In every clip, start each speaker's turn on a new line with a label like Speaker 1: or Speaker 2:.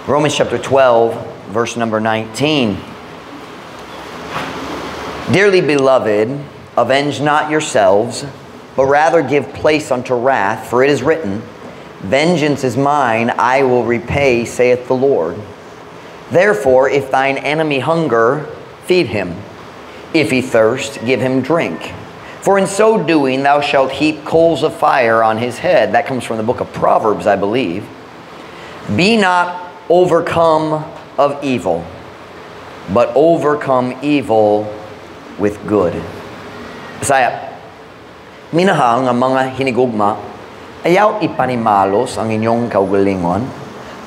Speaker 1: Romans chapter 12, verse number 19. Dearly beloved, avenge not yourselves, but rather give place unto wrath, for it is written, Vengeance is mine, I will repay, saith the Lord. Therefore, if thine enemy hunger, feed him. If he thirst, give him drink. For in so doing, thou shalt heap coals of fire on his head. That comes from the book of Proverbs, I believe. Be not overcome of evil, but overcome evil with good. Bisaya, minahal nga mga hinigugma, ayaw ipanimalos ang inyong kaugalingon,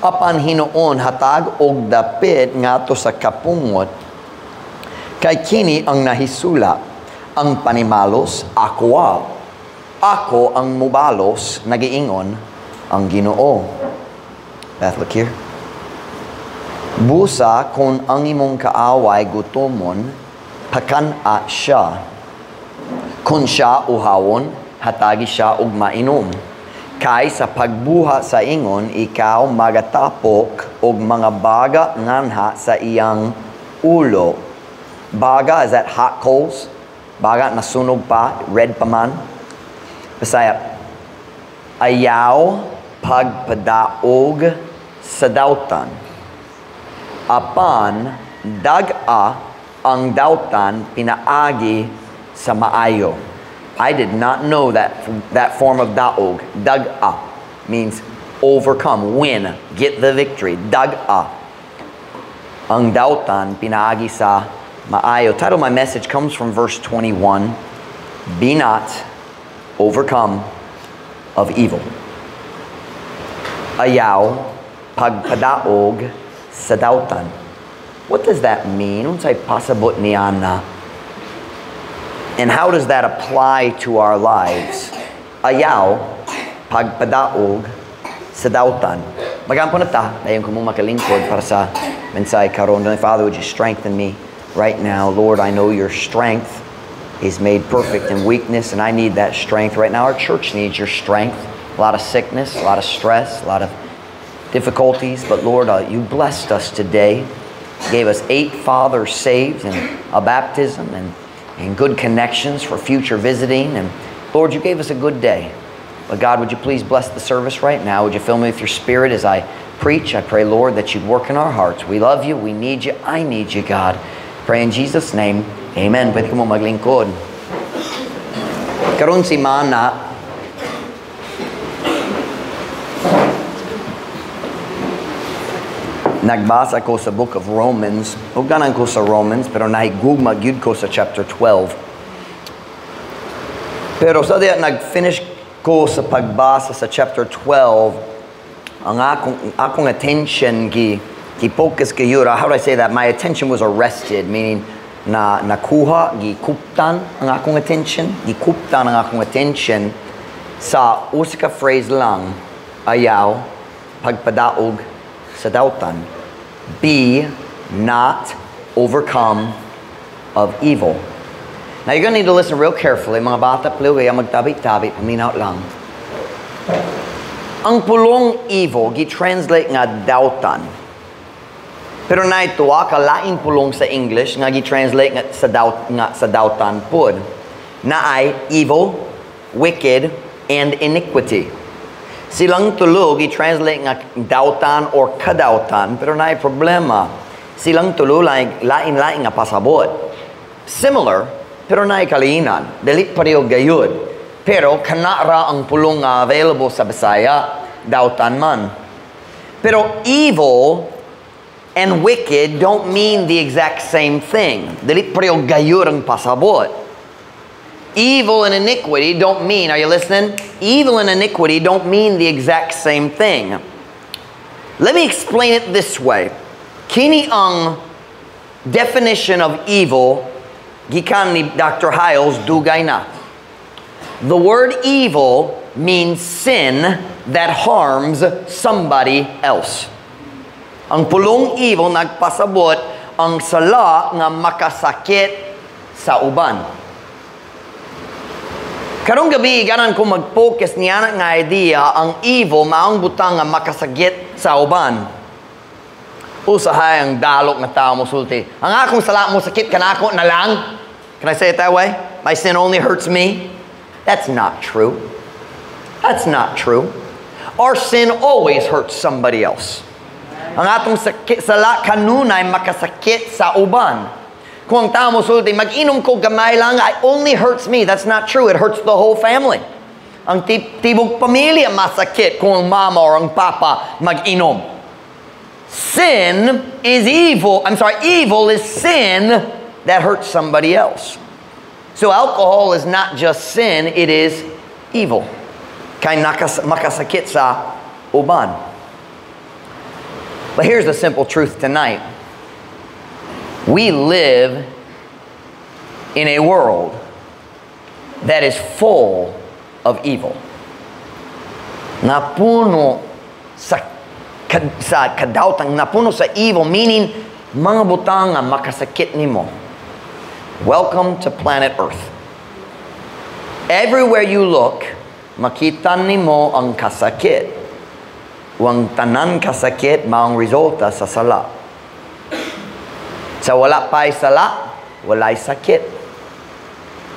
Speaker 1: apan hinoon hatag og dapit ngadto sa kapungot, kay kini ang nahisula, ang panimalos ako ang mubalos, nagiingon ang Ginoo. Beth, look here. Busa kung ang imong kaaway gutomon, pakana siya. Kung siya uhawon, hatagi siya og mainom. Kay sa pagbuha sa ingon, ikaw magatapok og mga baga nganha sa iyang ulo. Baga, is that hot coals? Baga nasunog pa, red pa man. Bisaya, ayaw pagpadaog sa dautan. Apan daga ang dautan pinaagi sa maayo. I did not know that form of daog. Daga means overcome, win, get the victory. Daga ang dautan pinaagi sa maayo. Title of my message comes from verse 21. Be not overcome of evil. Ayaw pagpadaog sa dautan. What does that mean? Unsay pasabot niya na? And how does that apply to our lives? Ayaw pagpadaog sa dautan. Magampo na ta, dayon ko mong makalingkod para sa mensahe karon. Father, would you strengthen me right now? Lord, I know your strength is made perfect in weakness, and I need that strength right now. Our church needs your strength. A lot of sickness, a lot of stress, a lot of difficulties, but Lord, you blessed us today. You gave us 8 fathers saved and a baptism and good connections for future visiting. And Lord, you gave us a good day. But God, would you please bless the service right now? Would you fill me with your spirit as I preach? I pray, Lord, that you'd work in our hearts. We love you. We need you. I need you, God. Pray in Jesus' name. Amen. Pwede ko mo maglingkod. Karon si Mana, nagbasa ko sa book of Romans. Huwag ganan ko sa Romans, pero nahigugma gyud ko sa chapter 12. Pero sa diya nag-finish ko sa pagbasa sa chapter 12, ang akong attention gi-focus kayo. How do I say that? My attention was arrested, meaning nakuha, gikuptan ang akong attention. Gikuptan ang akong attention sa usa ka phrase lang, ayaw pagpadaog sa dautan. Be not overcome of evil. Now you're going to need to listen real carefully. Mga bata, please, magtabi-tabi, paminaw lang. Ang pulong evil, gi-translate nga dautan. Pero na ito, kalaing pulong sa English, nga gi-translate nga sa dautan pod. Na ay evil, wicked, and iniquity. Silang tulo, gi-translate nga dautan or kadautan, pero na ay problema. Silang tulo, lain-lain nga pasabot. Similar, pero na ay kaliinan. Dili pareho gayud. Pero kanara ang pulong nga available sa Bisaya, dautan man. Pero evil and wicked don't mean the exact same thing. Dili pareho gayud ang pasabot. Evil and iniquity don't mean, are you listening? Evil and iniquity don't mean the exact same thing. Let me explain it this way. Kini ang definition of evil, gikan ni Dr. Hiles, dugay na. The word evil means sin that harms somebody else. Ang pulong evil nagpasabot ang sala nga makasakit sa uban. Karong gabi, ganan ko mag-focus niya nga idea, ang evil maang butang nga makasagit sa uban. Usahay ang dalok na tao mo sulti. Ang akong sala mo sakit kanako na lang. Can I say it that way? My sin only hurts me. That's not true. That's not true. Our sin always hurts somebody else. Ang atong sakit, sala kanunay makasakit sa uban. Kung ang tao mo sulti, mag-inom ko gamay lang, it only hurts me. That's not true. It hurts the whole family. Ang tibok pamilya masakit kung ang mama or ang papa mag-inom. Sin is evil. Evil is sin that hurts somebody else. So alcohol is not just sin, it is evil. Kay makasakit sa uban. But here's the simple truth tonight. We live in a world that is full of evil. Napuno sa kadautang, napuno sa evil, meaning mga butang nga makasakit nimo. Welcome to planet Earth. Everywhere you look, makita nimo ang kasakit. Ang tanan kasakit maong resulta sa sala. Sa wala pa'y sala, wala'y sakit.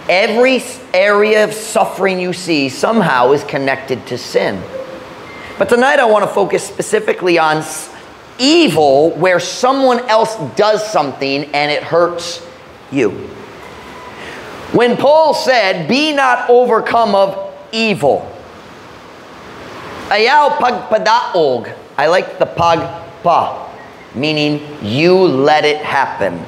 Speaker 1: Every area of suffering you see somehow is connected to sin. But tonight I want to focus specifically on evil where someone else does something and it hurts you. When Paul said, be not overcome of evil. Ayaw pagpadaog. I like the pagpa, meaning you let it happen.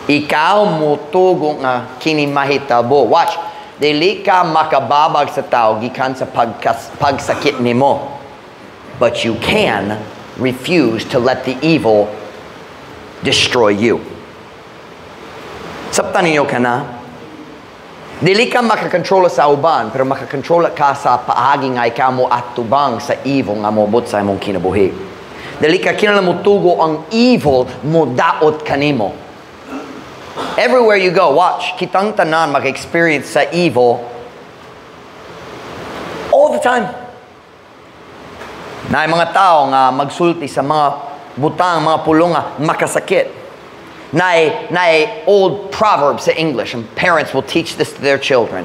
Speaker 1: Ikaw mutugo nga kini mahitabo. Watch. Dili ka makababag sa tao gikan sa pagsakit nimo. But you can refuse to let the evil destroy you. Sabtan ninyo ka na? Dili ka makakontrola sa uban, pero makakontrola ka sa paagi nga ikaw mo atubang sa evil nga mobot sa imong kinabuhi. Dili ka kinalamutugo ang evil mo daot kanimo. Everywhere you go, watch, kitang tanan maka-experience sa evil all the time. Na mga tao nga magsulti sa mga butang, mga pulong nga makasakit. Na old proverb sa English, and parents will teach this to their children.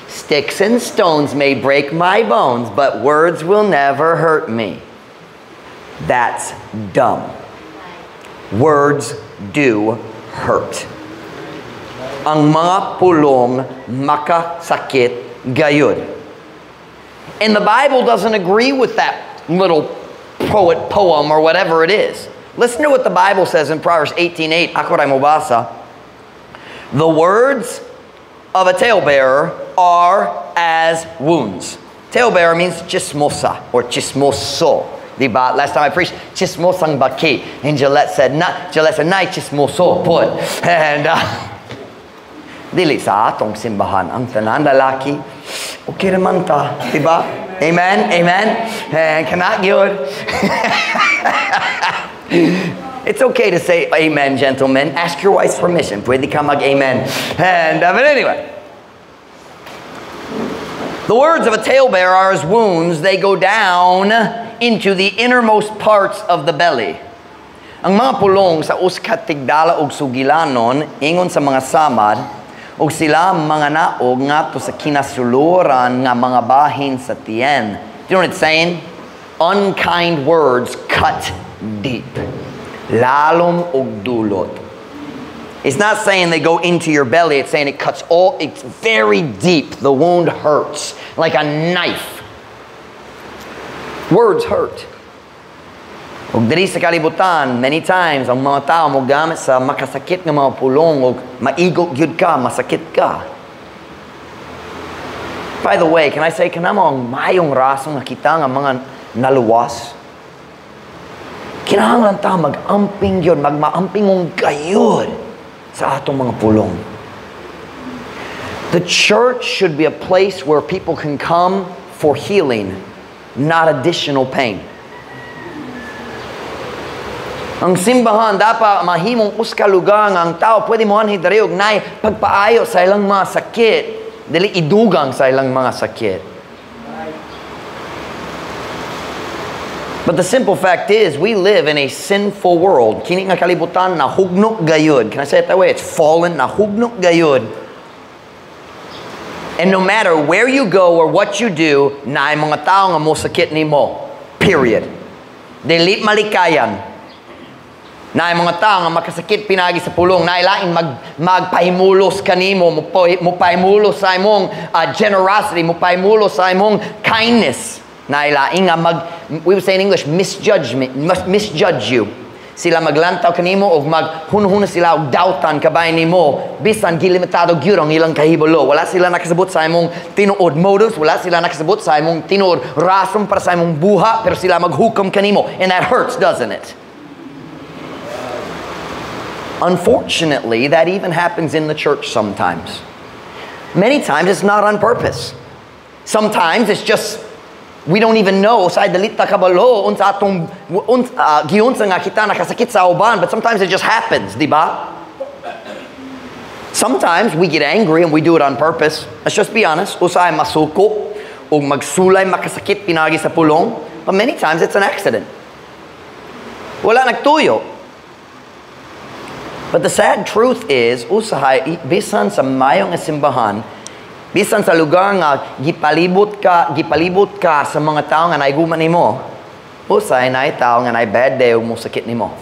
Speaker 1: Sticks and stones may break my bones, but words will never hurt me. That's dumb. Words do hurt. Ang mga pulong makasakit gayud. And the Bible doesn't agree with that little poem or whatever it is. Listen to what the Bible says in Proverbs 18:8. Ako ray mobasa. The words of a talebearer are as wounds. Talebearer means chismosa or chismoso. Diba? Last time I preached, chismosang baki. And Gillette said, nay chismoso put. And dili sa atong simbahan ang tanan lalaki okay naman ta, diba? Amen, amen. And cannot good. It's okay to say amen, gentlemen. Ask your wife's permission. Pwede ka mag-amen. And but anyway, the words of a talebearer are as wounds. They go down into the innermost parts of the belly. Ang mga pulong sa uskat tigdala og sugilanon ingon sa mga samad og sila mga naog ngadto sa kinasuluran nga mga bahin sa tiyan. Do you know what it's saying? Unkind words cut deep. Lalom og dulot. It's not saying they go into your belly. It's saying it's very deep. The wound hurts like a knife. Words hurt. Og diri sa kalibutan, many times, ang mga tao mo gamit sa makasakit ng mga pulong o maigot gyud ka, masakit ka. By the way, can I say, kanamo ang mayong rasong nakita nga mga naluwas? Kinahanglan ta mag-amping yun, magmaampingong gayud sa atong mga pulong. The church should be a place where people can come for healing, not additional pain. Ang simbahan dapat mahimong uskalugang ang tao pwede mo anhi dari og nay pagpaayo sa ilang mga sakit, dili idugang sa ilang mga sakit. But the simple fact is, we live in a sinful world. Kini nga kalibutan na hugnok gayud. Can I say it that way? It's fallen na hugnok gayud. And no matter where you go or what you do, na ay mga tao nga mosakit nimo. Period. Dili malikayan. Na ay mga tao nga makasakit pinagi sa pulong, na ilain magpahimulos kanimo, mupahimulos sa imong generosity, mupahimulos sa imong kindness. Na ilain nga we would say in English, misjudge you. Sila maglantaw kanimo o maghunhuna sila og doubtan kabay nimo bisan gilimitado gyud ang ilang kahibalo. Wala sila nakasabot sa imong tinuod motives, wala sila nakasabot sa imong tinuod rason para sa imong buha, pero sila maghukom kanimo, and that hurts, doesn't it? Unfortunately, that even happens in the church sometimes. Many times it's not on purpose. Sometimes it's just we don't even know sa dalita kabalo unsa atong giunsa nga kita nakasakit sa uban, but sometimes it just happens, di ba? Sometimes we get angry and we do it on purpose. Let's just be honest. Usay masuko o magsulay makasakit pinagi sa pulong, but many times it's an accident. Wala nagtuyo. But the sad truth is, usahay bisan sa mayong simbahan, bisan sa lugar nga gipalibot ka sa mga tao nga naiguman nimo, usay na tao nga nay bad day ug mosakit nimo.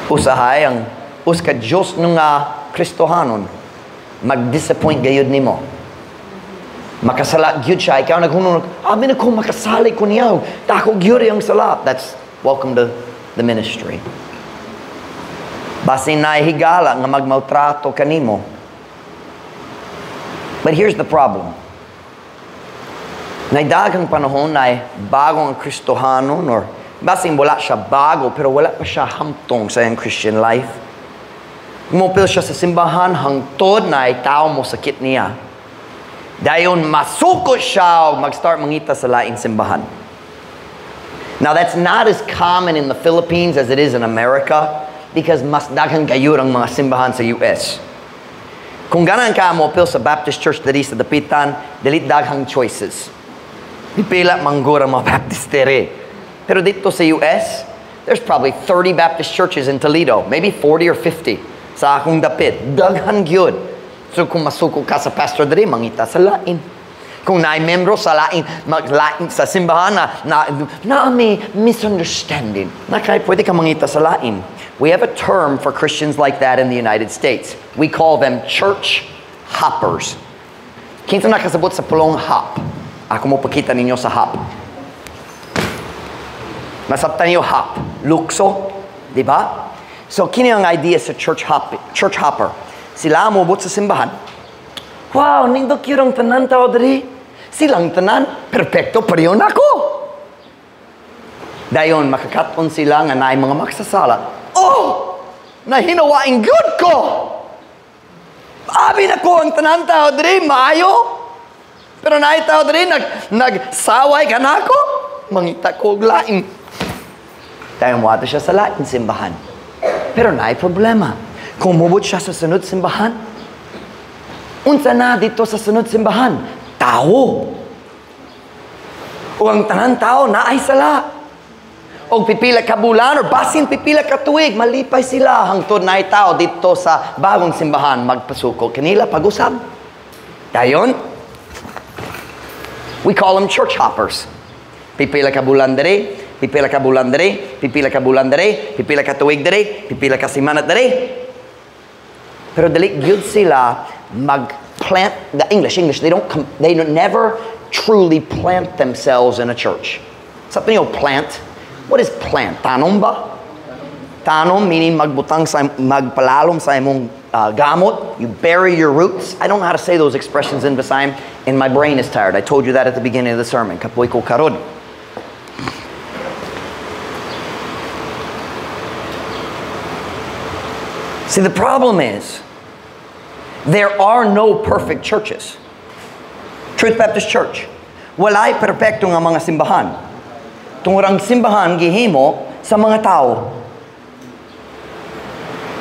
Speaker 1: Usahay ang uska Dios nga Kristohanon mag-disappoint gayud nimo. Makasala gyud siya, ikaw naghunong, amin ako makasali ko niya, dako gyud ang sala. That's welcome to the ministry. Basin na higala nga magmaltrato kanimo. But here's the problem. Naidagang panahon na bagong ang Kristohanon, or basin wala siya bago, pero wala pa siya hamtong sa iyang Christian life. Umupil siya sa simbahan, hangtod na ay tao mo sakit niya. Dayon masuko siya o mag-start mangita sa laing simbahan. Now that's not as common in the Philippines as it is in America, because mas daghang gayud ang mga simbahan sa US. Kung ganan ka mo pil sa Baptist Church diri sa Dapitan, dili daghang choices. Pipila manggura mga Baptist diri. Pero dito sa US, there's probably 30 Baptist churches in Toledo, maybe 40 or 50 sa akong dapit. Daghan gyud. So kung masuko ka sa pastor diri, mangita sa lain. Kung naay membro sa lain, maglain sa simbahan na may misunderstanding. Na kaya pwede ka mangita sa lain. We have a term for Christians like that in the United States. We call them church hoppers. Kinsa nakasabot sa pulong hop? Ako mo pakita ninyo sa hop. Masabtan niyo hop. Lukso. Di ba? So, kini ang idea sa church hopper. Sila mubot sa simbahan. Wow, nindok yun ang tanan tao diri. Silang tanan, perfecto, pareho na ako. Dayon, makakaton sila nga naay mga magsasala. Oh! Nahinawaing good ko! Abi na ko ang tanan tao diri, maayo. Pero naay tao diri, nagsaway ka na ako. Mangita ko og lain. Dayon, wato siya sa lain simbahan. Pero naay problema. Kung mubot siya sa sunod simbahan, unsa na dito sa sunod simbahan? Tao. O ang tanan tao naay sala. O pipila ka bulan or basin pipila ka tuig, malipay sila hangtod naay tao dito sa bagong simbahan magpasuko kanila pag-usab. Dayon, we call them church hoppers. Pipila ka bulan diri, pipila ka bulan diri, pipila ka bulan diri, pipila ka tuig diri, pipila ka semana diri. Pero dili gyud sila mag-plant the English, they never truly plant themselves in a church. Something you plant. What is plant? Tanom ba? Tanom meaning magpalalom sa imong gamot. You bury your roots. I don't know how to say those expressions in Visayim, and my brain is tired. I told you that at the beginning of the sermon. Kapoy ko karod. See, the problem is, there are no perfect churches. Truth Baptist Church. Walay perpekto nga mga simbahan. Tungurang simbahan gihimo sa mga tao.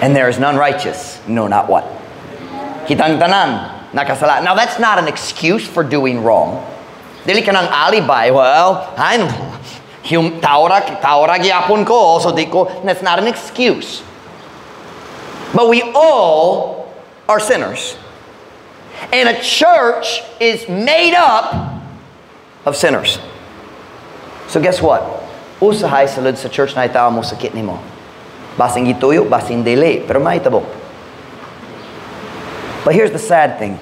Speaker 1: And there is none righteous. No, not what? Kitang tanan, nakasala. Now, that's not an excuse for doing wrong. Dili ka ng alibi. Well, taura gyapon ko, so that's not an excuse. But we all are sinners. And a church is made up of sinners. So guess what? Usahay salud sa church na itaw mo sakit nimo. Basing gituyo, basing dili, pero mahitabo. But here's the sad thing.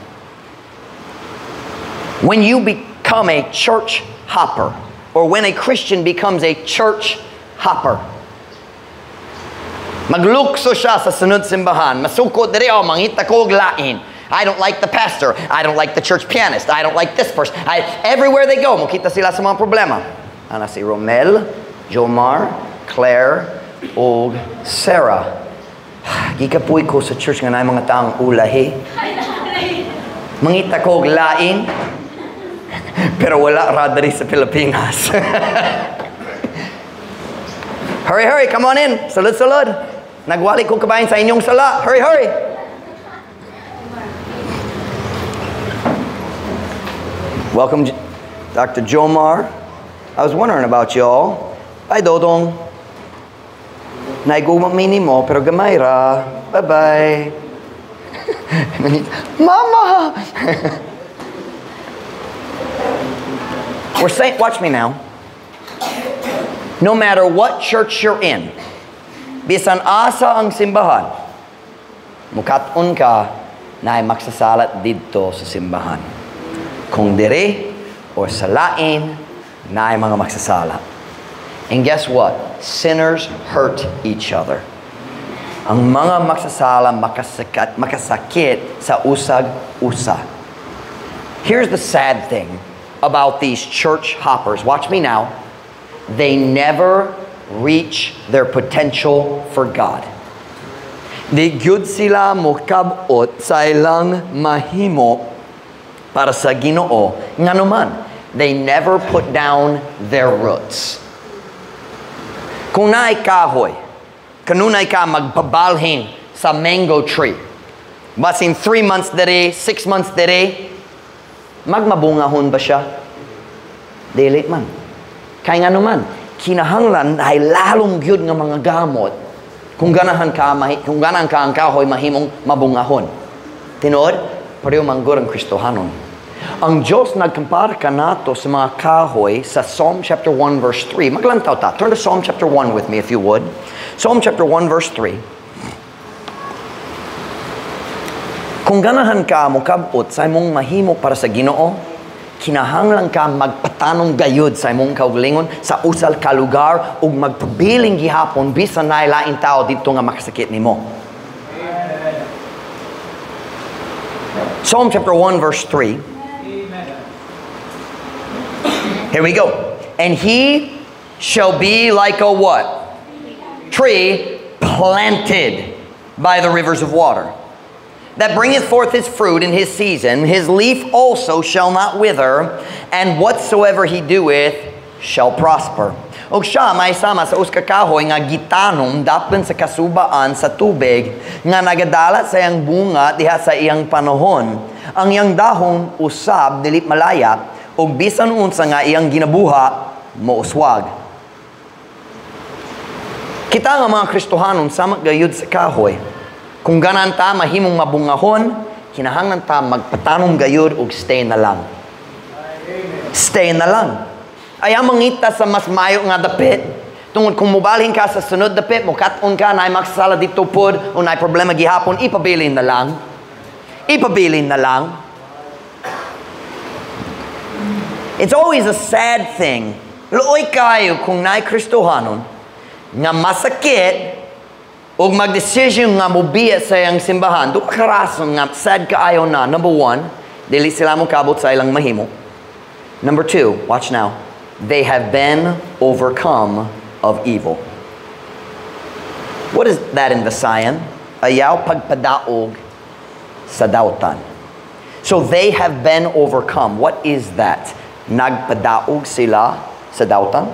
Speaker 1: When you become a church hopper, or when a Christian becomes a church hopper, maglukso siya sa sunod simbahan, masukot diri mangita ko og lain. I don't like the pastor. I don't like the church pianist. I don't like this person. Everywhere they go, makita sila sa mga problema. Ana si Romel, Jomar, Claire, og Sarah. Gikapuy ko sa church nga na mga taong ulahi. Mangita ko og lain. Pero wala radari sa Pilipinas. Hurry, come on in. Salud. Nagwali ko kabayan sa inyong sala. Hurry. Welcome, Dr. Jomar. I was wondering about y'all. Ay, Dodong. Naiguma minimo, pero gamay ra. Bye-bye. Mama! We're saying, watch me now. No matter what church you're in, bisan asa ang simbahan, mukat-on ka na ay maksasalat dito sa simbahan. Kung dire o sa lain, na ay mga magsasala. And guess what? Sinners hurt each other. Ang mga magsasala makasakit sa usag-usa. Here's the sad thing about these church hoppers. Watch me now. They never reach their potential for God. Di gyud sila mukabot sa ilang mahimo para sa Ginoo nganuman. They never put down their roots. Kung naay kahoy, kanunay ka magpabalhin sa mango tree. Basin 3 months dere, 6 months dere, magmabungahon ba siya? Dili man. Kaya nga naman, kinahanglan ay lalong gyud nga mga gamot kung ganahan ka ang kahoy mahimong mabungahon. Tinood, pareho manggod ang Kristohanon. Ang Diyos nagkumpara ka nato sa mga kahoy sa Psalm chapter 1 verse 3. Maglantaw ta. Turn to Psalm chapter 1 with me if you would. Psalm chapter 1 verse 3. Kung ganahan ka mo kabot sa imong mahimo para sa Ginoo, kinahanglan ka magpatanong gayud sa imong kaugalingon sa usal ka lugar ug magpabiling gihapon bisan naay laing tao dito nga makasakit nimo. Psalm chapter 1 verse 3. Here we go. And he shall be like a what? Tree planted by the rivers of water, that bringeth forth his fruit in his season. His leaf also shall not wither, and whatsoever he doeth shall prosper. O siya may sama sa uska kahoy nga gitanom daplin sa kasubaan sa tubig nga nagadala sa iyang bunga diha sa iyang panahon. Ang iyang dahon usab dili malaya, ug bisan unsa nga iyang ginabuha mouswag. Kita nga mga Kristohanon sama gayud sa kahoy. Kung ganan ta mahimong mabungahon, kinahanglan ta magpatanong gayud ug stay na lang. Stay na lang. Ay mangita sa mas mayo nga dapit. Tungod kung mubalhin ka sa sunod dapit, mukat-on ka na ay magsasala dito pod o na ay problema gihapon, ipabilin na lang. Ipabilin na lang. It's always a sad thing. Luoy kayo kung naay Kristohanon nga masakit ug mag-decision nga mobiya sa iyang simbahan. Duha ka rason nga sad kaayo na. Number 1, dili sila mo kabot sa ilang mahimo. Number 2, watch now. They have been overcome of evil. What is that in Visayan? Ayaw pagpadaog sa dautan. So they have been overcome. What is that? Nagpadaog sila sa dautan?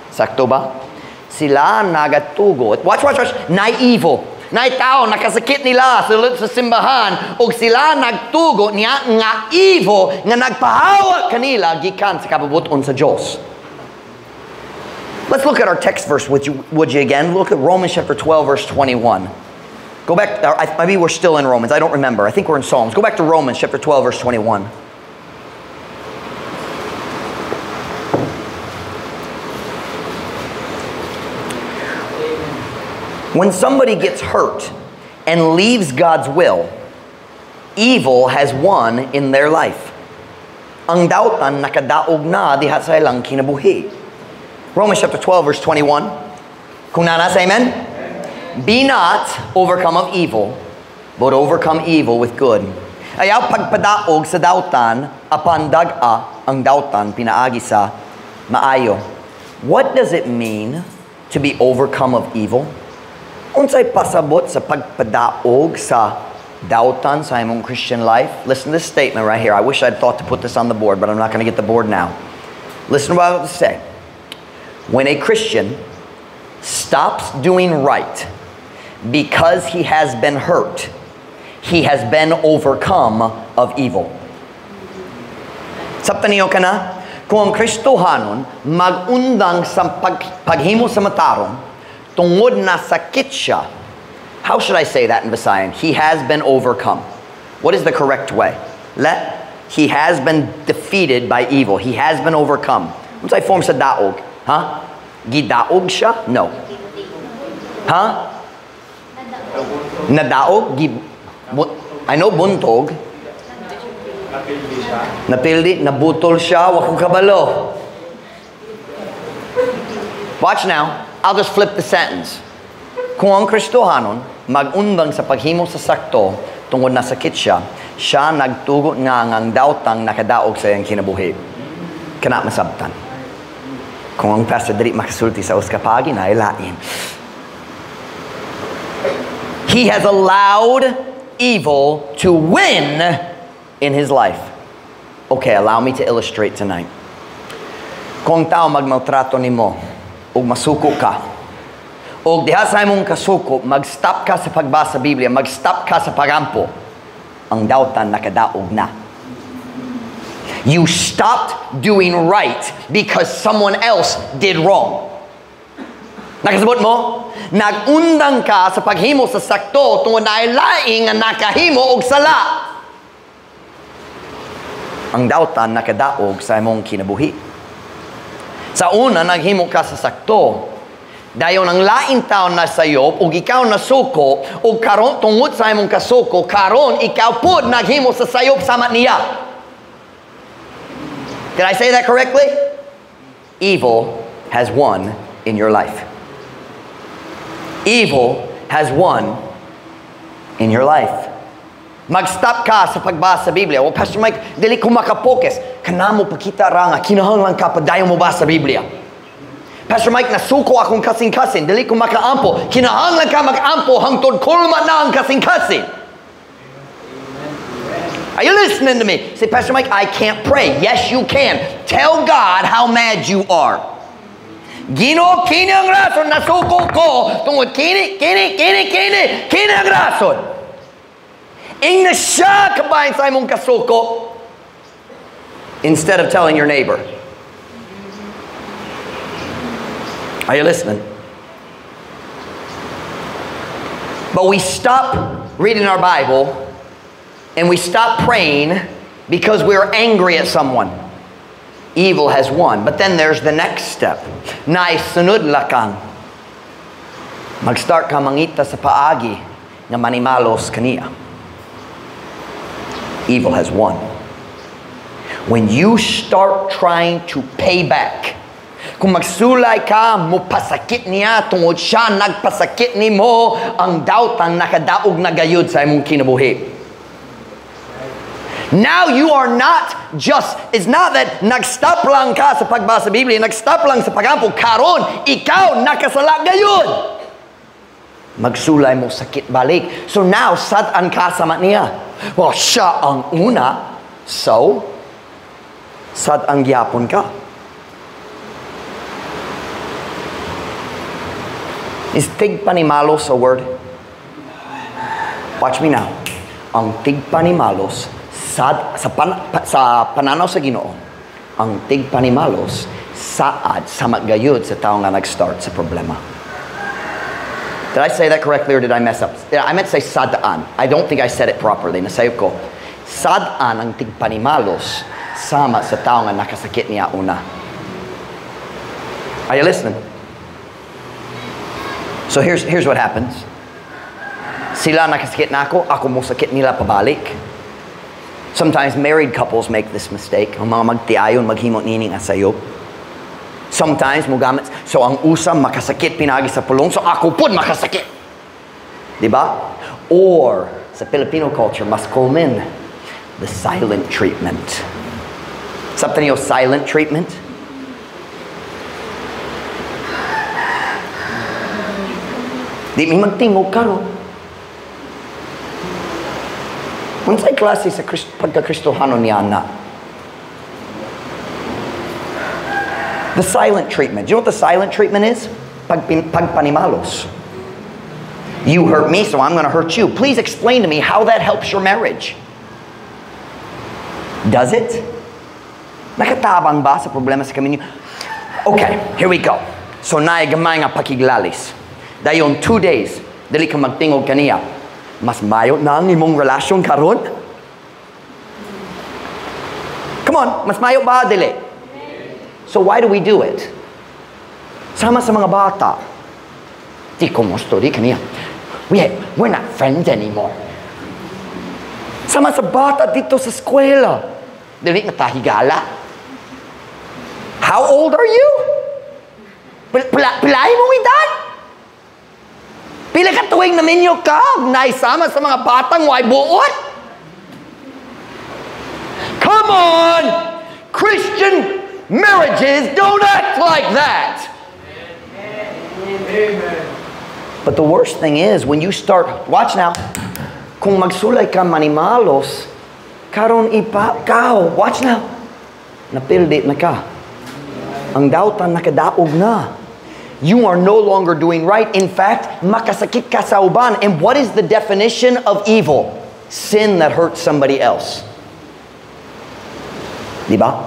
Speaker 1: Sakto ba? Sila nagatugot. Watch. Na evil. Nay tao nakasakit nila sa simbahan ug sila nagtugo niya nga evil nga nagpahawa kanila gikan sa kabubuton sa Dios. Let's look at our text verse would you again? Look at Romans chapter 12 verse 21. Go back, maybe we're still in Romans. I don't remember. I think we're in Psalms. Go back to Romans chapter 12 verse 21. When somebody gets hurt and leaves God's will, evil has won in their life. Ang dautan nakadaog na diha sa ilang kinabuhi. Romans chapter 12 verse 21. Kung nana say amen? Be not overcome of evil, but overcome evil with good. Ayaw pagpadaog sa dautan apan dag-a ang dautan pinaagi sa maayo. What does it mean to be overcome of evil? Unsay pasabot sa pagpadaog sa dautan sa imong Christian life? Listen to this statement right here. I wish I'd thought to put this on the board, but I'm not going to get the board now. Listen to what I have to say. When a Christian stops doing right because he has been hurt, he has been overcome of evil. Sabta niyo ka na? Kung ang Kristohanon magundang sa paghimo sa mataron, tungod na sakit siya. How should I say that in Visayan? He has been overcome. What is the correct way? He has been defeated by evil. He has been overcome. What's I form sa daog? Huh? Gidaog siya? No. Huh? Nadaog? I know buntog. Napildi, nabutol siya, wakong kabalo. Watch now. I'll just flip the sentence. Kung ang Kristohanon magundang sa paghimo sa sakto tungod na sakit siya nagtugo nga ang daotang nakadaog sa iyang kinabuhi. Kana masabtan. Kung ang pastor diri makasulti sa uskapagi na ilain. He has allowed evil to win in his life. Okay, allow me to illustrate tonight. Kung tao magmaltrato nimo ug masuko ka, ug diha sa imong kasuko, mag-stop ka sa pagbasa sa Biblia, mag-stop ka sa pagampo, ang dautan nakadaog na. You stopped doing right because someone else did wrong. Nakasabot mo? Nagundang ka sa paghimo sa sakto tungod na laing nga nakahimo og sala. Ang dautan nakadaog sa imong kinabuhi. Sa una, naghimo ka sa sakto. Dayon ang laing taon na sayop, ug ikaw nasuko, ug karon tungod sa imong kasuko, karon ikaw pod naghimo sa sayop sama niya. Did I say that correctly? Evil has won in your life. Evil has won in your life. Mag-stop ka sa pagbasa sa Biblia. Well, Pastor Mike, dili ko makapokus. Kanamo pakita ra nga kinahanglan ka pa dayon mo basa sa Biblia. Pastor Mike, nasuko akong kasing-kasing. Dili ko makaampo. Kinahanglan ka mag-ampo hangtod kulma na ang kasing-kasing. Are you listening to me? Say, Pastor Mike, I can't pray. Yes, you can. Tell God how mad you are. Ginoo, kini ang rason, nasuko ko. Tungod kini ang rason. Ing na siya kabayan sa imong kasuko. Instead of telling your neighbor. Are you listening? But we stop reading our Bible and we stop praying because we're angry at someone. Evil has won. But then there's the next step. Naisunod lakang. Mag-start ka mangita sa paagi nga manimalos kaniya. Evil has won. When you start trying to pay back, kung magsulay ka, mupasakit niya, tungod siya, nagpasakit ni mo, ang dautan nakadaog na gayud sa imong kinabuhi. Now you are not just, it's not that nag-stop lang ka sa pagbasa sa Biblia, nag-stop lang sa pagampo, karon, ikaw nakasala gayud. Magsulay mo sakit balik. So now, sad-an ka sama niya. Well, siya ang una, so, sad ang gyapon ka. Is tig panimalos a word? Watch me now. Ang tigpanimalos sa pananaw sa Ginoo, ang tigpanimalos saad sa magayud sa tao nga nag-start sa problema. Did I say that correctly or did I mess up? Yeah, I meant to say sadaan. I don't think I said it properly. Nasayop ko. Sadaan ang tigpanimalos sama sa tao nga nakasakit niya una. Are you listening? So here's what happens. Sila nakasakit na ako mo sakit nila pabalik. Sometimes married couples make this mistake. Ang mga magtiayon, maghimo nining asayop. Sometimes mugamit, so ang usam makasakit pinagi sa pulong, so ako pud makasakit. Diba? Or sa Filipino culture, mas common, the silent treatment. Something yung silent treatment. Di mi magtingog ka, no? Unsay klase sa pagka-Kristohano niya na? The silent treatment. Do you know what the silent treatment is? Pagpanimalos. You hurt me, so I'm going to hurt you. Please explain to me how that helps your marriage. Does it? Nakatabang ba sa problema sa kami niyo? Okay, here we go. So naigamay nga pakiglalis. Dayon 2 days, dali ka magtingog kaniya. Mas mayo na ang imong relasyon karon? Come on, mas mayo ba dili? So why do we do it? Sama sa mga bata. Di kumusto, di kaniya. We're not friends anymore. Sama sa bata dito sa eskwela. Dili na tahigala. How old are you? Pilay mo edad? Pila ka tuwing naminyo ka, naisama sa mga batang way buot? Come on! Christian marriages don't act like that! Amen. But the worst thing is, when you start, watch now, kung magsulay ka manimalos, karon ipakaw, watch now, napildi na ka. Ang dautan nakadaog na. You are no longer doing right. In fact, makasakit ka sa uban. And what is the definition of evil? Sin that hurts somebody else. Diba?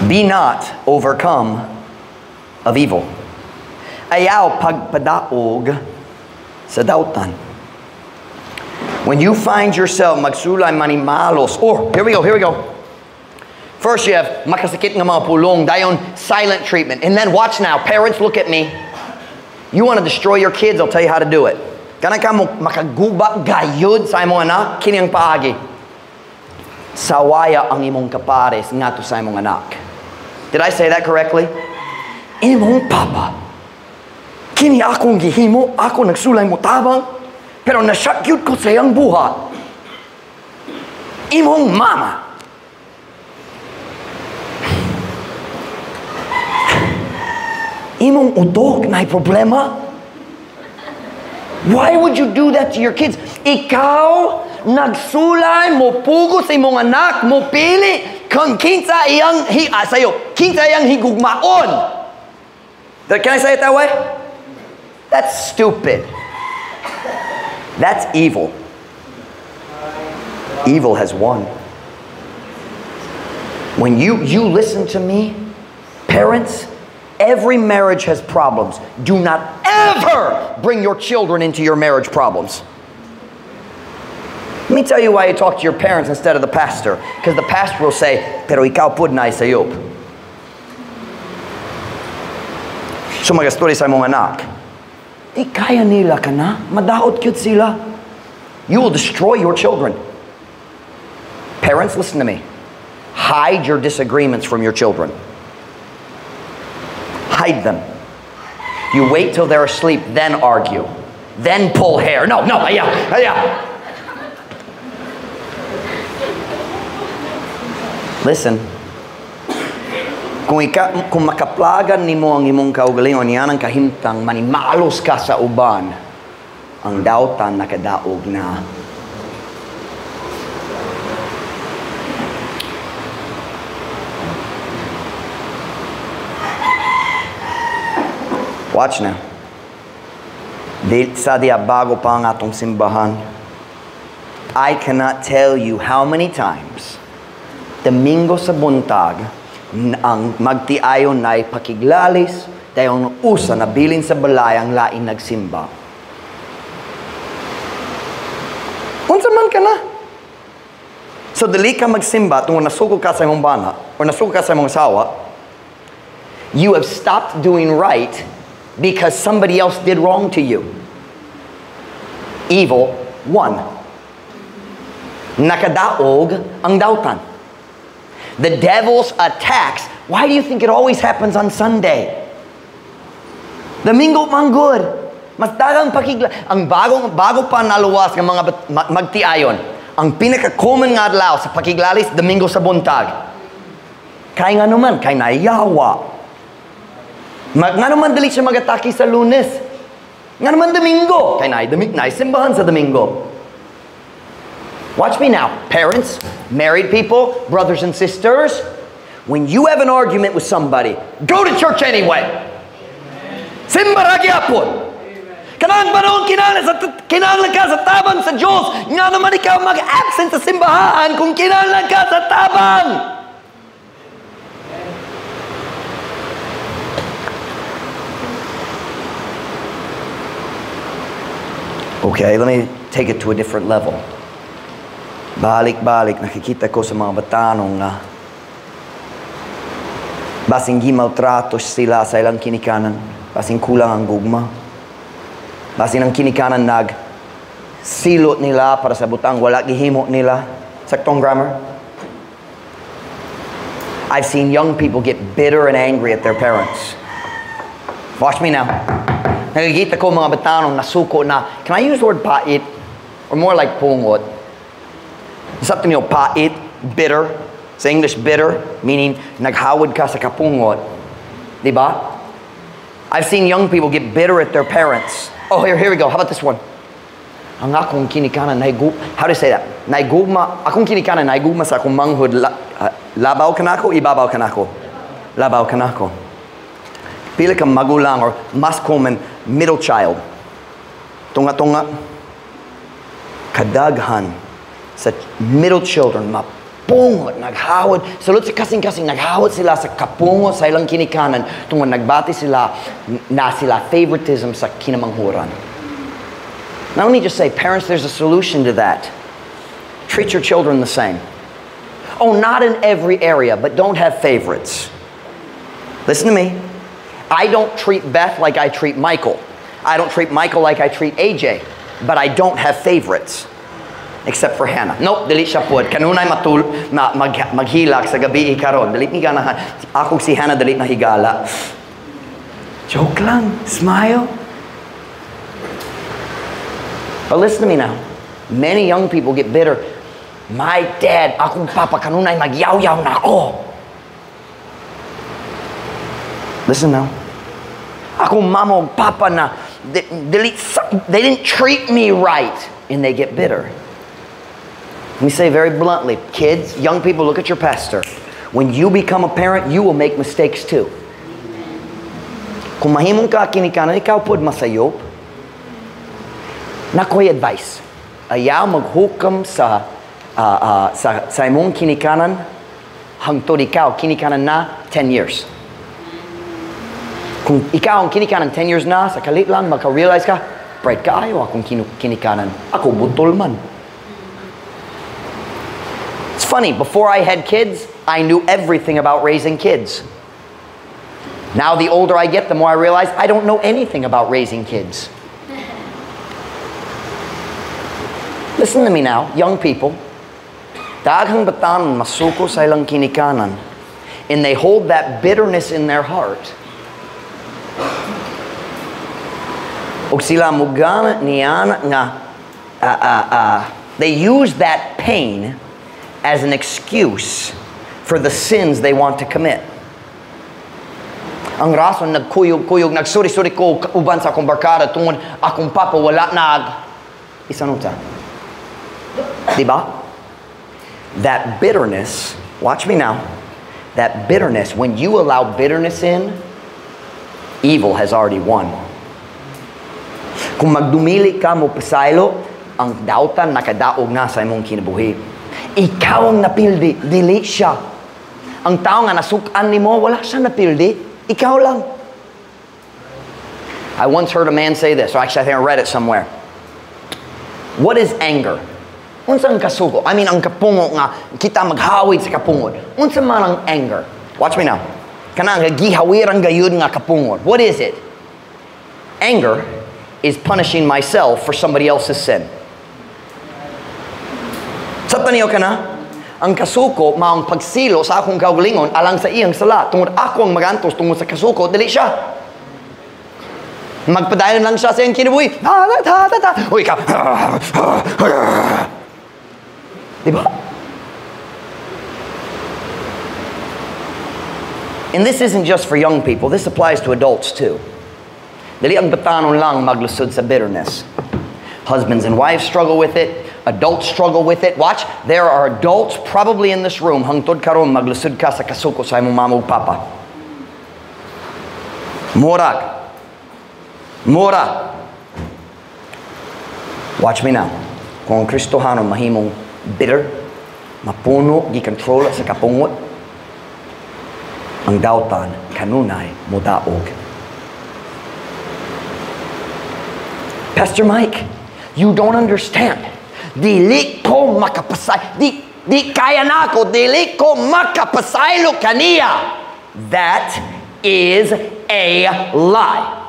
Speaker 1: Be not overcome of evil. Ayaw pagpadaog sa dautan. When you find yourself magsulay manimalos, or here we go. First you have makasakit nga mga pulong, dayon silent treatment. And then watch now, parents, look at me. You want to destroy your kids, I'll tell you how to do it. Kanang ka mo makaguba gayud sa imong anak, kini ang paagi. Sawaya ang imong kapares ngadto sa imong anak. Did I say that correctly? Imong papa. Kini akong gihimo, ako nagsulay mo tabang, pero nasyakyud ko sa iyang buhat. Imong mama. Imong utok na problema? Why would you do that to your kids? Ikaw, nagsulay, mo pugo sa imong anak, mo pili, kung kinsa iyang kinsa iyang higugmaon. Can I say it that way? That's stupid. That's evil. Evil has won. When you listen to me, parents, every marriage has problems. Do not ever bring your children into your marriage problems. Let me tell you why you talk to your parents instead of the pastor. Because the pastor will say, pero ikaw pud na isayop. So magastori sa imong anak. Di kaya nila ka na. Madaot cute sila. You will destroy your children. Parents, listen to me. Hide your disagreements from your children. Hide them. You wait till they're asleep, then argue. Then pull hair. No, yeah. Listen. Kung makaplagan nimo ang imong kaugalingon, yan ang kahimtang manimalos ka sa uban, ang dautan nakadaog na. Watch now. Di sa bago pa ang atong simbahan. I cannot tell you how many times Domingo sa buntag ang magtiayon na pakiglalis dayong usa na bilin sa balay ang lain nagsimba. Unsa man ka na? So dili ka magsimba tungod nasuko ka sa imong bana or nasuko ka sa imong asawa, you have stopped doing right because somebody else did wrong to you. Evil won. Nakadaog ang dautan. The devil's attacks. Why do you think it always happens on Sunday? Domingo man good. Mas dagang pakigla. Ang bago pa naluwas ng mga magtiayon. Ang pinaka-common nga adlaw sa pakiglalis, Domingo sa buntag. Kaya nga naman, kaya nayawa. Nga naman dali siya mag-atake sa Lunes. Nga naman Domingo. Kaya naisimbahan sa Domingo. Watch me now, parents, married people, brothers and sisters. When you have an argument with somebody, go to church anyway. Simba ra gyapon. Kanang banon kinahanglan ka sa tabang sa Diyos. Nga naman ikaw mag-absent sa simbahan kung kinahanglan ka sa tabang. Okay, let me take it to a different level. Balik-balik, nakikita ko sa mga batanong na basing gimaltratos sila sa ilang kinikanan, basing kulang ang gugma, basing ang kinikanan silot nila para sa butang, wala gihimo nila. Saktong grammar. I've seen young people get bitter and angry at their parents. Watch me now. Nakikita ko mga batanong nasuko na, can I use the word pait? Or more like pungot? Something pait, bitter. Sa English, bitter, meaning naghawad ka sa kapungot. Diba? I've seen young people get bitter at their parents. Oh, here we go. How about this one? Ang akong kinikanan, how do you say that? Akong kinikanan, naigugma sa akong manghud, labaw ka na ako, ibabaw ka na ako. Labaw ka na ako. Pila kang magulang or mas common, middle child. Tunga-tunga. Kadaghan sa middle children, mapungot, naghawad. Sulod sa kasing-kasing, naghawad sila sa kapungot sa ilang kinikanan tungkol nagbati sila na sila favoritism sa kinamanghuran. Now let me just say, parents, there's a solution to that. Treat your children the same. Oh, not in every area, but don't have favorites. Listen to me. I don't treat Beth like I treat Michael. I don't treat Michael like I treat AJ. But I don't have favorites. Except for Hannah. Nope, dili siya pod. Kanunay maghilak sa gabi ikaron. Dili ni ganahan. Ako si Hannah dili na higala. Joke lang. Smile. But listen to me now. Many young people get bitter. My dad, akong papa, kanunay magyaw-yaw na ako. Listen now. Akong mama o papa na they didn't treat me right. And they get bitter. Let me say very bluntly, kids, young people, look at your pastor. When you become a parent, you will make mistakes too. Kung mahimong ka kinikanan, ikaw pod masayop. Nakoy advice. Ayaw maghukam sa imong kinikanan hangtod ikaw kinikanan na 10 years. Kung ikaw ang kinikanan 10 years na, sa kalit lang, magka-realize ka, bright ka, ayaw akong kinikanan. Ako butol man. It's funny, before I had kids, I knew everything about raising kids. Now the older I get, the more I realize I don't know anything about raising kids. Listen to me now, young people. Daghang batan masuko sa ilang kinikanan, and they hold that bitterness in their heart. Og sila mugana niyan nga they use that pain as an excuse for the sins they want to commit. Ang rason nagkuyog, nagsuri-suri ko uban sa akong barkada tungod akong papa wala isanuta. Diba? That bitterness, watch me now, that bitterness, when you allow bitterness in, evil has already won. Kung magdumili ka mo pasaylo, ang dautan nakadaog na sa imong kinabuhi. Ikaw ang napildi, dili siya. Ang tao nga nasukan nimo, wala siya napildi. Ikaw lang. I once heard a man say this, or actually I think I read it somewhere. What is anger? Unsa ang kasugo? I mean, ang kapungo nga, kita maghawid sa kapungod. Unsa man ang anger? Watch me now. Kana nga gihawirang gayud nga kapungod. What is it? Anger is punishing myself for somebody else's sin. Sa taniyo ka na, ang kasuko, maong pagsilo sa akong kaugalingon alang sa iyang sala. Tungod ako ang magantos tungod sa kasuko, dili siya. Magpadayon lang siya sa iyang kinabuhi. Uy ka. Diba? And this isn't just for young people. This applies to adults too. Dili ang batanon lang maglusod sa bitterness. Husbands and wives struggle with it. Adults struggle with it. Watch, there are adults probably in this room hangtod karon maglusod ka sa kasuko sa imong mama ug papa. Murag. Watch me now. Kung ang Kristohano mahimong bitter, mapuno, gikontrol sa kapungot, ang dautan kanunay mudaog. Pastor Mike, you don't understand. Dili ko makapasay. Di kaya na ako. Dili ko makapasaylo kaniya. That is a lie.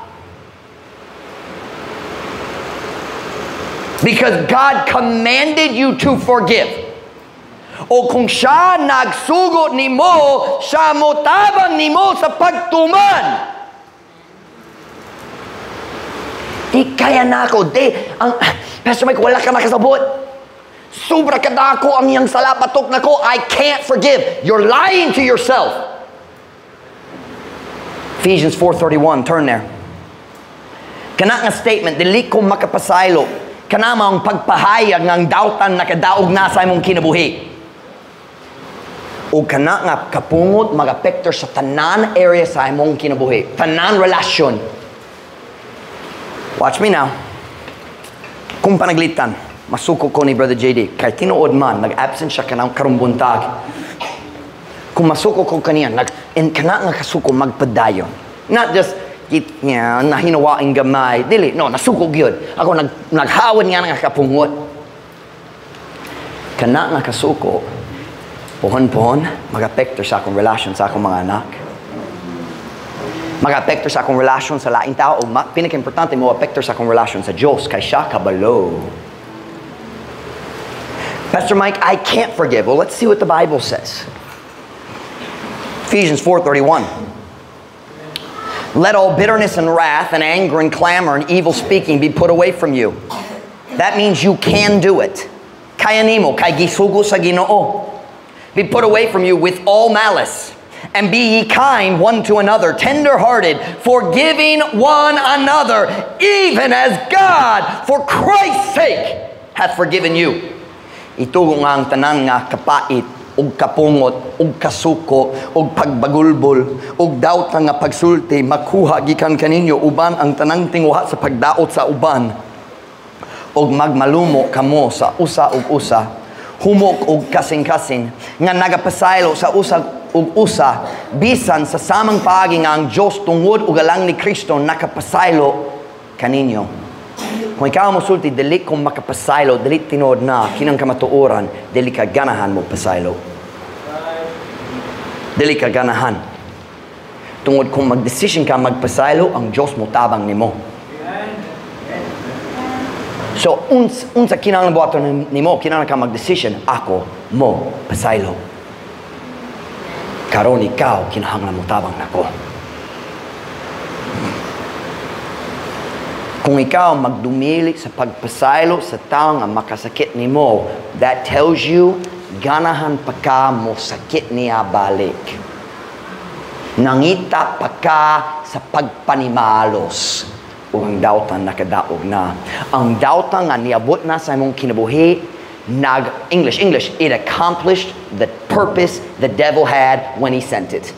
Speaker 1: Because God commanded you to forgive. O kung siya nagsugot nimo, siya motabang nimo sa pagtuman. Di kaya na ako. Pastor Mike, wala ka nakasabot. Sobra kadako ang iyang sala, patok na ko. I can't forgive. You're lying to yourself. Ephesians 4:31, turn there. Kana nga statement, dili ko makapasaylo. Kana ang pagpahayag ng dautan nakadaog na sa imong kinabuhi. O kana nga kapungot mag-apektor sa tanan area sa imong kinabuhi. Tanan relasyon. Watch me now. Kung panaglitan, masuko ko ni Brother JD, kay tinuod man, nag-absent siya kanang karumbuntag. Kung masuko ko kaniya, kana nga kasuko magpadayon. Not just, nahinawaing gamay. Dili, no, nasuko gyud. Ako naghawad nga nga kapungot. Kana nga kasuko, pohon-pohon, mag-apektor sa akong relasyon sa akong mga anak. Mag-apektor sa akong relasyon sa laing tao o pinaka-importante mo apektor sa akong relasyon sa Diyos kay siya kabalo. Pastor Mike, I can't forgive. Well, let's see what the Bible says. Ephesians 4:31. Let all bitterness and wrath and anger and clamor and evil speaking be put away from you. That means you can do it. Kaya nimo, kay gisugo sa Ginoo. Be put away from you with all malice. And be ye kind one to another, tender-hearted, forgiving one another, even as God, for Christ's sake, hath forgiven you. Itugo nga ang tanan nga kapait, ug kapungot, ug kasuko, ug pagbagulbol, ug daot nga pagsulti, makuha gikan kaninyo uban ang tanang tinguha sa pagdaot sa uban. Ug magmalumo kamo sa usa ug usa, humok ug kasing-kasing, nga nagapasaylo sa usa ug usa bisan sa samang paagi nga ang Dios tungod ug alang ni Kristo nakapasaylo kaninyo. Kung ikaw mosulti dili ko makapasaylo, dili tinuod na kinang kamatuoran, dili ka ganahan mo pasaylo. Dili ka ganahan. Tungod kung mag-decision ka magpasaylo, ang Dios mo tabang nimo. So unsa kinahanglan buhaton nimo, kinahanglan ka mag-decision, ako mo pasaylo. Karon ikaw, kinahanglan mo tabang nako. Kung ikaw magdumili sa pagpasaylo sa tao nga makasakit nimo, that tells you, ganahan pa ka mo sakit niya balik. Nangita pa ka sa pagpanimalos. O ang dautan nakadaog na. Ang dautan nga niabot na sa imong kinabuhi, English, it accomplished the purpose the devil had when he sent it.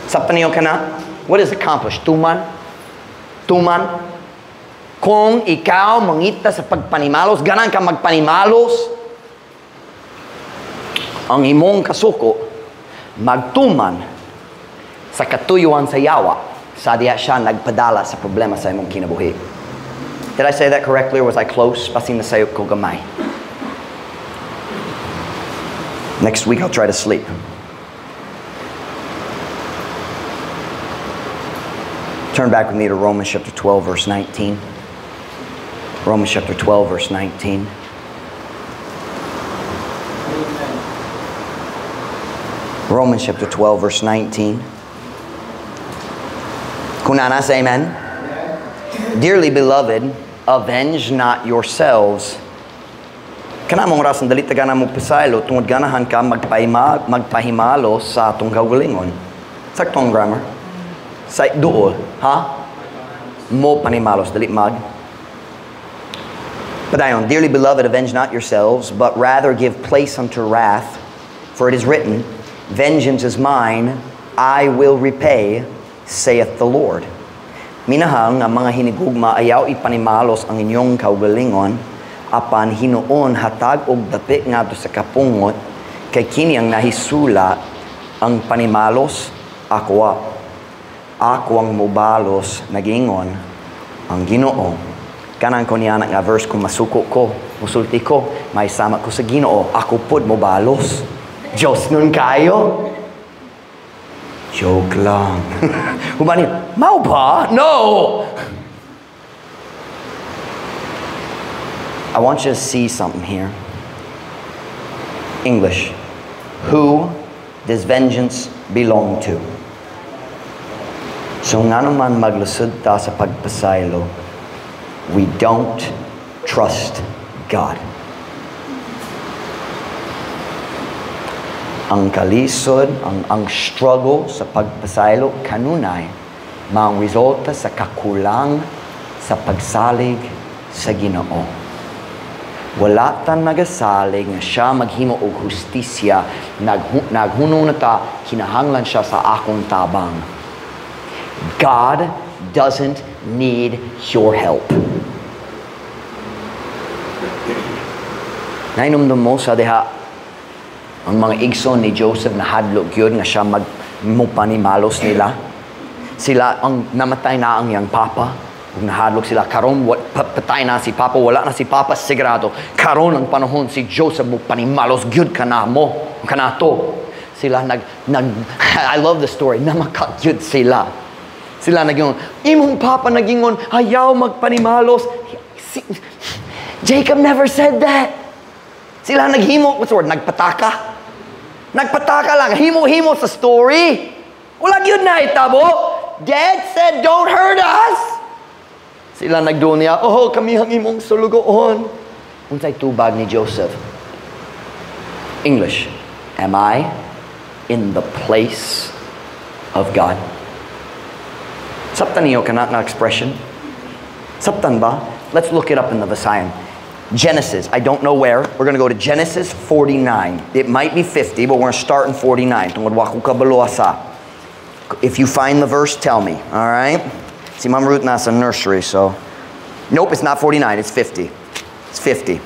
Speaker 1: Sa paniyo ka na? What is accomplished? Tuman? Kung ikaw mangita sa pagpanimalos, ganan ka magpanimalos, ang imong kasuko, magtuman sa katuyuan sa yawa, sa diya siya nagpadala sa problema sa imong kinabuhi. Did I say that correctly or was I close? Pasin na sayo ko gamay. Next week I'll try to sleep. Turn back with me to Romans chapter 12, verse 19. Romans chapter 12, verse 19. Romans chapter 12, verse 19. Kunana, say amen. Dearly beloved, avenge not yourselves. Kana mong rason dalit gana mo pisaylo tungod ganahan ka magpahimalo sa atong kaugalingon. Saktong grammar. Sa duol, ha? Mo panimalos dalit mag. Padayon, dearly beloved, avenge not yourselves, but rather give place unto wrath, for it is written, vengeance is mine, I will repay, saith the Lord. Minahal nga mga hinigugma ayaw ipanimalos ang inyong kaugalingon, apan hinuon hatag og dapit ngadto sa kapungot, kay kini ang nahisula ang panimalos ako ang mobalos nagingon ang Ginoo. Kanan ko niya nga verse kung masuko ko, musulti ko, may sama ko sa Ginoo, ako pod mobalos. Diyos nun kayo. Joke lang. Humani, mau ba? No! I want you to see something here. English. Who does vengeance belong to? So nga naman maglusod ta sa pagpasaylo, we don't trust God. Ang kalisod, ang struggle sa pagpasaylo kanunay, mang resulta sa kakulang sa pagsalig sa Ginoo. Wala tan nagasalig nga siya maghimo og hustisya, naghunong na ta, kinahanglan siya sa akong tabang. God doesn't need your help. Nainumdum mo sa diha ang mga igsoon ni Joseph na hadlok yun nga siya magmupanimalos nila. Sila ang namatay na ang yang papa. Kung nahadlok sila karon patay na si papa, wala na si papa sigurado. Karon ang panahon si Joseph mo panimalos gyud kanamo kanato. Sila I love the story. Namakagyud sila. Sila nagingon, imong papa nagingon ayaw magpanimalos. Jacob never said that. Sila naghimo, what's the word? Nagpataka. Nagpataka lang. Himo-himo sa story. Wala yun na itabo. Dad said, don't hurt us. Sila nagdoon niya, oh, kami ang imong sulugoon. Unsay tubag ni Joseph? English. Am I in the place of God? Saptan niyo kana nga expression? Saptan ba? Let's look it up in the Visayan. Genesis, I don't know where. We're going to go to Genesis 49. It might be 50, but we're going to start in 49. Tungod wa ko kabalo sa. If you find the verse, tell me. All right? Si Ma'am Ruth nasa nursery, so. Nope, it's not 49. It's 50. It's 50.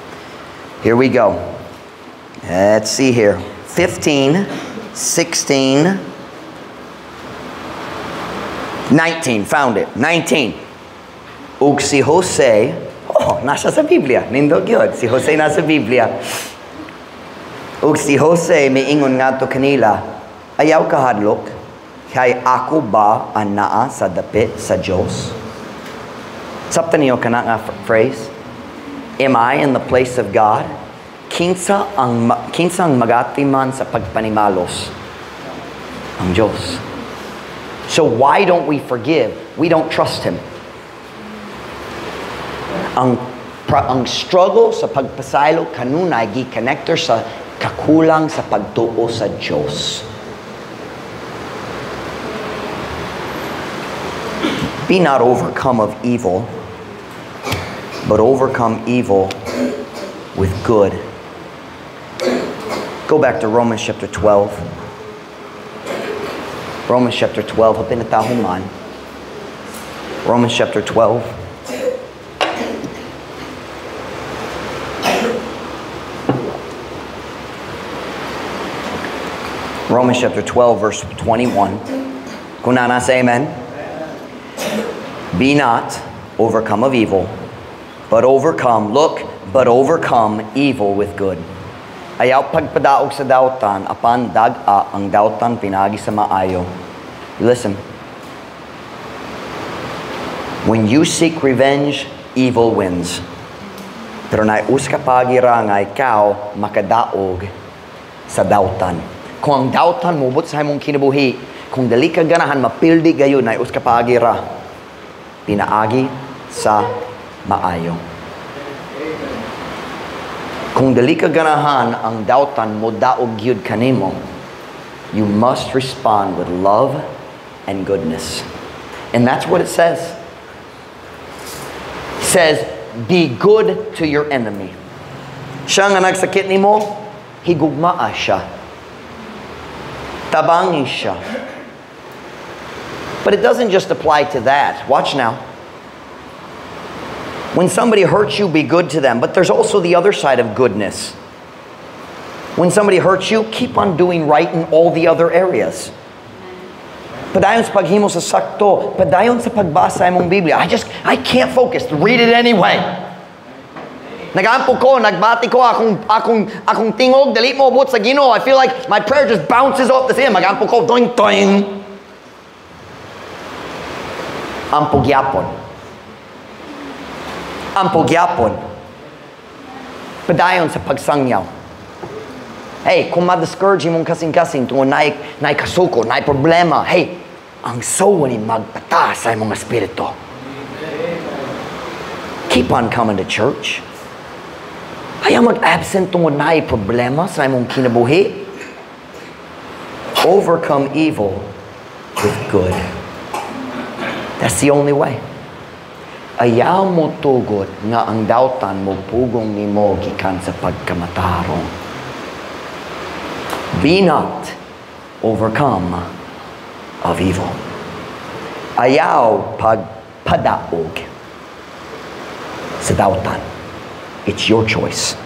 Speaker 1: Here we go. Let's see here. 15, 16, 19. Found it. 19. Ug si Jose, oh, nasa sa Biblia. Nindog yun. Si Jose nasa Biblia. Ug si Jose miingon ngadto kanila, ayaw kahadlok, kay ako ba ang naa sa dapit sa Diyos? Saptan niyo kana nga phrase? Am I in the place of God? Kinsa ang magatiman sa pagpanimalos? Ang Diyos. So why don't we forgive? We don't trust Him. Ang struggle sa pagpasaylo kanunay gi-connector sa kakulang sa pagtuo sa Diyos. Be not overcome of evil, but overcome evil with good. Go back to Romans chapter 12. Romans chapter 12. Hapin na tahuman. Romans chapter 12. Romans chapter 12, verse 21. Kung nasa amen. Be not overcome of evil, but overcome, look, but overcome evil with good. Ayaw pagpadaog sa dautan, apan dag-a ang dautan pinagi sa maayo. Listen. When you seek revenge, evil wins. Pero naius ka pagira nga ikaw makadaog sa dautan. Kung ang dautan mubot sa imong kinabuhi, kung dali ka ganahan mapildi gayon naius ka pagira, pinaagi sa maayo. Kung dali ka ganahan ang dautan mo daog gyud kanimo, you must respond with love and goodness. And that's what it says. It says, be good to your enemy. Siya nga nagsakit nimo, higugmaa siya. Tabangi siya. But it doesn't just apply to that. Watch now. When somebody hurts you, be good to them. But there's also the other side of goodness. When somebody hurts you, keep on doing right in all the other areas. Padayon sa paghimo sa sakto. Padayon sa pagbasa imong Biblia. I can't focus. Read it anyway. Nagampo ko, nagbati ko, akong tingog, dali mo abot sa Ginoo. I feel like my prayer just bounces off the ceiling. Magampo ko, doing, doing. Ampugyapon. Ampugyapon. Padayon sa pagsangyaw. Hey, kung ma-discourage mong kasing-kasing tungkol na kasuko, na problema, hey, ang soul ni magpata sa imong espiritu. Keep on coming to church. Ayaw mag-absent tungkol na problema sa imong kinabuhi. Overcome evil with good. That's the only way. Ayaw mo tugot nga ang dautan mo pugong ni mo gikan sa pagkamatarong. Be not overcome of evil. Ayaw pagpadaog sa dautan. It's your choice.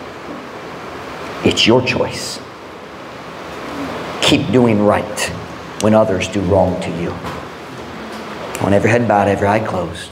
Speaker 1: It's your choice. Keep doing right when others do wrong to you. I want every head bowed, every eye closed.